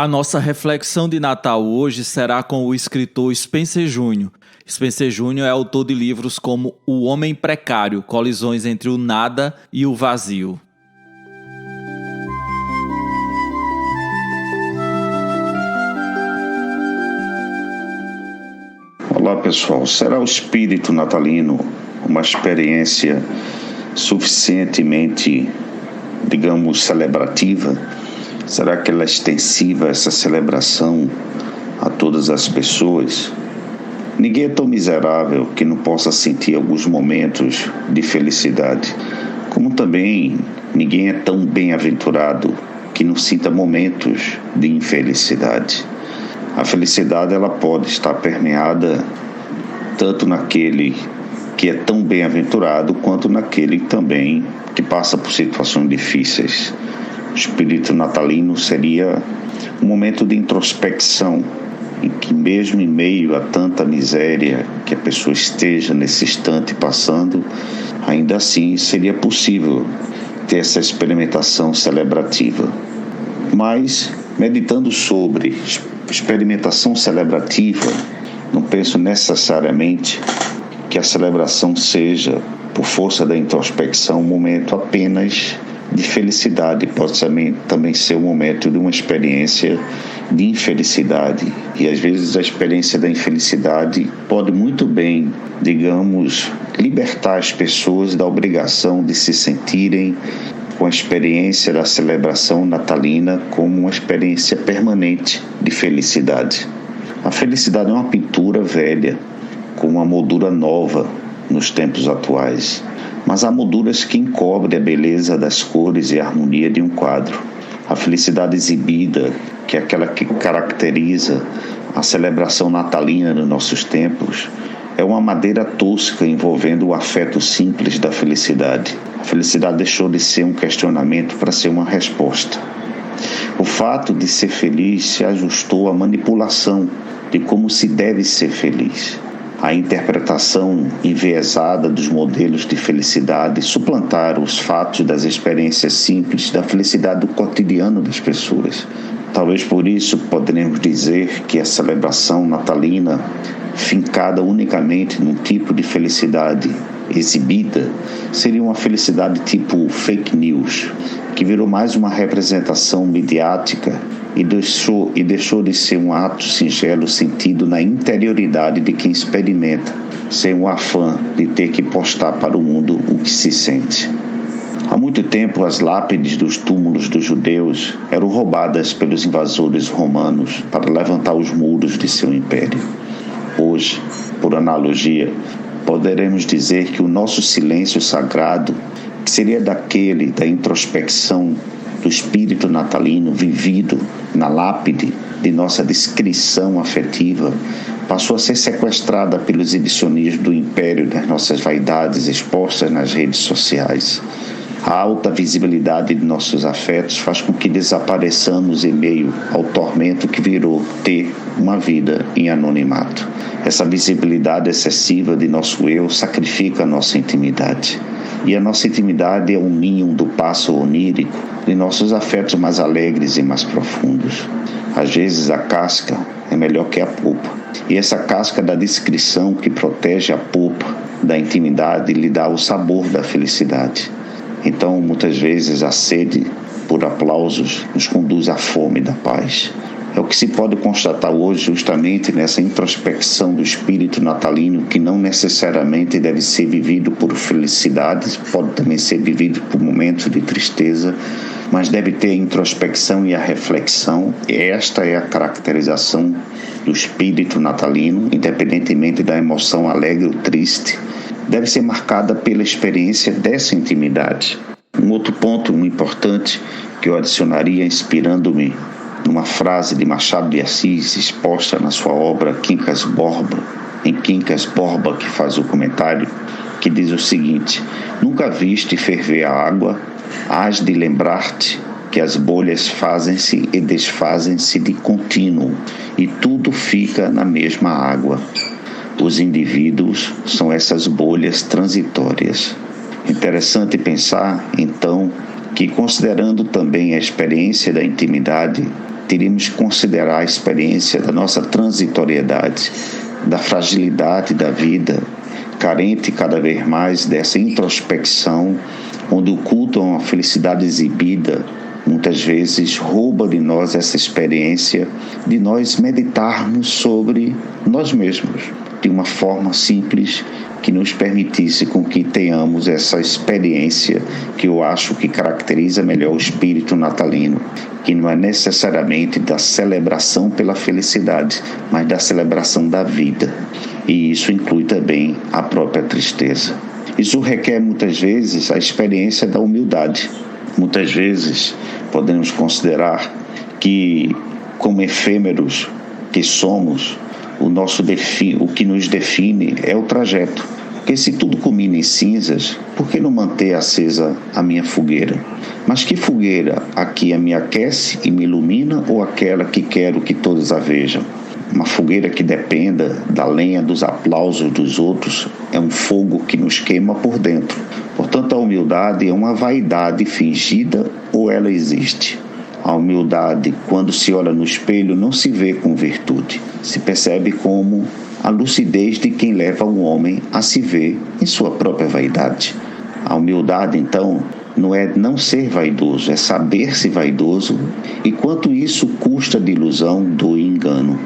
A nossa reflexão de Natal hoje será com o escritor Spencer Júnior. Spencer Júnior é autor de livros como O Homem Precário, Colisões entre o Nada e o Vazio. Olá pessoal, será o espírito natalino uma experiência suficientemente, celebrativa? Será que ela é extensiva, essa celebração, a todas as pessoas? Ninguém é tão miserável que não possa sentir alguns momentos de felicidade, como também ninguém é tão bem-aventurado que não sinta momentos de infelicidade. A felicidade ela pode estar permeada tanto naquele que é tão bem-aventurado quanto naquele também que passa por situações difíceis. O espírito natalino seria um momento de introspecção, em que mesmo em meio a tanta miséria que a pessoa esteja nesse instante passando, ainda assim seria possível ter essa experimentação celebrativa. Mas, meditando sobre experimentação celebrativa, não penso necessariamente que a celebração seja, por força da introspecção, um momento apenas de felicidade. Pode também ser um momento de uma experiência de infelicidade. E às vezes a experiência da infelicidade pode muito bem, libertar as pessoas da obrigação de se sentirem com a experiência da celebração natalina como uma experiência permanente de felicidade. A felicidade é uma pintura velha, com uma moldura nova nos tempos atuais. Mas há molduras que encobrem a beleza das cores e a harmonia de um quadro. A felicidade exibida, que é aquela que caracteriza a celebração natalina nos nossos tempos, é uma madeira tosca envolvendo o afeto simples da felicidade. A felicidade deixou de ser um questionamento para ser uma resposta. O fato de ser feliz se ajustou à manipulação de como se deve ser feliz. A interpretação enviesada dos modelos de felicidade suplantaram os fatos das experiências simples da felicidade do cotidiano das pessoas. Talvez por isso poderemos dizer que a celebração natalina, fincada unicamente num tipo de felicidade exibida, seria uma felicidade tipo fake news, que virou mais uma representação midiática e deixou de ser um ato singelo sentido na interioridade de quem experimenta, sem o afã de ter que postar para o mundo o que se sente. Há muito tempo, as lápides dos túmulos dos judeus eram roubadas pelos invasores romanos para levantar os muros de seu império. Hoje, por analogia, poderemos dizer que o nosso silêncio sagrado, que seria daquele da introspecção do espírito natalino vivido na lápide de nossa descrição afetiva, passou a ser sequestrada pelos exibicionistas do império das nossas vaidades expostas nas redes sociais. A alta visibilidade de nossos afetos faz com que desapareçamos em meio ao tormento que virou ter uma vida em anonimato. Essa visibilidade excessiva de nosso eu sacrifica a nossa intimidade. E a nossa intimidade é um ninho do passo onírico de nossos afetos mais alegres e mais profundos. Às vezes a casca é melhor que a polpa. E essa casca da descrição que protege a polpa da intimidade lhe dá o sabor da felicidade. Então, muitas vezes, a sede por aplausos nos conduz à fome da paz. É o que se pode constatar hoje justamente nessa introspecção do espírito natalino, que não necessariamente deve ser vivido por felicidade, pode também ser vivido por momentos de tristeza, mas deve ter a introspecção e a reflexão. Esta é a caracterização do espírito natalino, independentemente da emoção alegre ou triste, deve ser marcada pela experiência dessa intimidade. Um outro ponto muito importante que eu adicionaria, inspirando-me numa frase de Machado de Assis exposta na sua obra Quincas Borba, que faz o comentário, que diz o seguinte: nunca viste ferver a água, hás de lembrar-te que as bolhas fazem-se e desfazem-se de contínuo, e tudo fica na mesma água. Os indivíduos são essas bolhas transitórias. Interessante pensar, então, que considerando também a experiência da intimidade, teríamos que considerar a experiência da nossa transitoriedade, da fragilidade da vida, carente cada vez mais dessa introspecção, onde o culto a uma felicidade exibida muitas vezes rouba de nós essa experiência de nós meditarmos sobre nós mesmos, de uma forma simples que nos permitisse com que tenhamos essa experiência que eu acho que caracteriza melhor o espírito natalino, que não é necessariamente da celebração pela felicidade, mas da celebração da vida. E isso inclui também a própria tristeza. Isso requer muitas vezes a experiência da humildade. Muitas vezes podemos considerar que, como efêmeros que somos, o que nos define é o trajeto. Porque se tudo culmina em cinzas, por que não manter acesa a minha fogueira? Mas que fogueira? A que me aquece e me ilumina ou aquela que quero que todos a vejam? Uma fogueira que dependa da lenha dos aplausos dos outros é um fogo que nos queima por dentro. Portanto, a humildade é uma vaidade fingida ou ela existe? A humildade, quando se olha no espelho, não se vê com virtude. Se percebe como a lucidez de quem leva o homem a se ver em sua própria vaidade. A humildade, então, não é não ser vaidoso, é saber-se vaidoso e quanto isso custa de ilusão, do engano.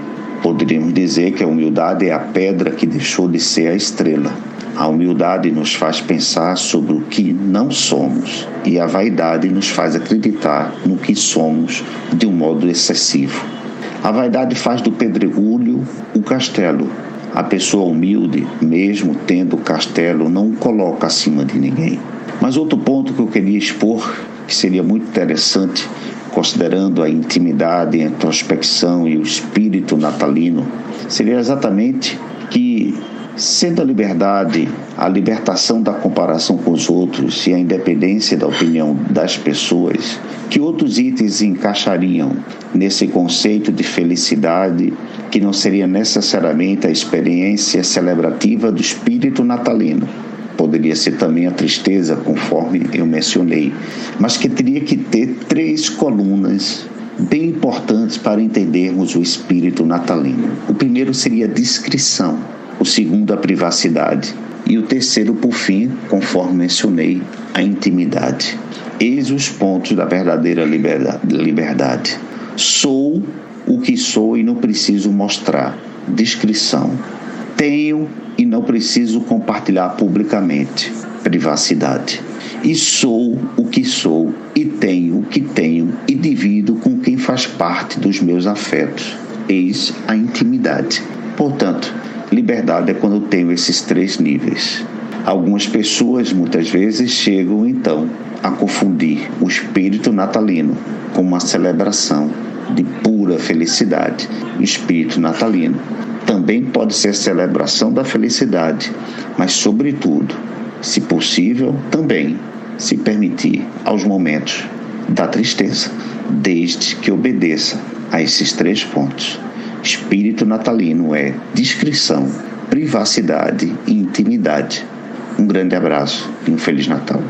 Poderíamos dizer que a humildade é a pedra que deixou de ser a estrela. A humildade nos faz pensar sobre o que não somos e a vaidade nos faz acreditar no que somos de um modo excessivo. A vaidade faz do pedregulho o castelo. A pessoa humilde, mesmo tendo o castelo, não o coloca acima de ninguém. Mas outro ponto que eu queria expor, que seria muito interessante, considerando a intimidade, a introspecção e o espírito natalino, seria exatamente que, sendo a liberdade, a libertação da comparação com os outros e a independência da opinião das pessoas, que outros itens encaixariam nesse conceito de felicidade que não seria necessariamente a experiência celebrativa do espírito natalino? Poderia ser também a tristeza, conforme eu mencionei, mas que teria que ter 3 colunas bem importantes para entendermos o espírito natalino. O primeiro seria a discrição, o segundo a privacidade e o terceiro, por fim, conforme mencionei, a intimidade. Eis os pontos da verdadeira liberdade. Sou o que sou e não preciso mostrar. Discrição. Tenho e não preciso compartilhar publicamente. Privacidade. E sou o que sou e tenho o que tenho e divido com quem faz parte dos meus afetos. Eis a intimidade. Portanto, liberdade é quando eu tenho esses 3 níveis. Algumas pessoas muitas vezes chegam então a confundir o espírito natalino com uma celebração de pura felicidade. O espírito natalino também pode ser celebração da felicidade, mas sobretudo, se possível, também se permitir aos momentos da tristeza, desde que obedeça a esses 3 pontos. Espírito natalino é discrição, privacidade e intimidade. Um grande abraço e um Feliz Natal.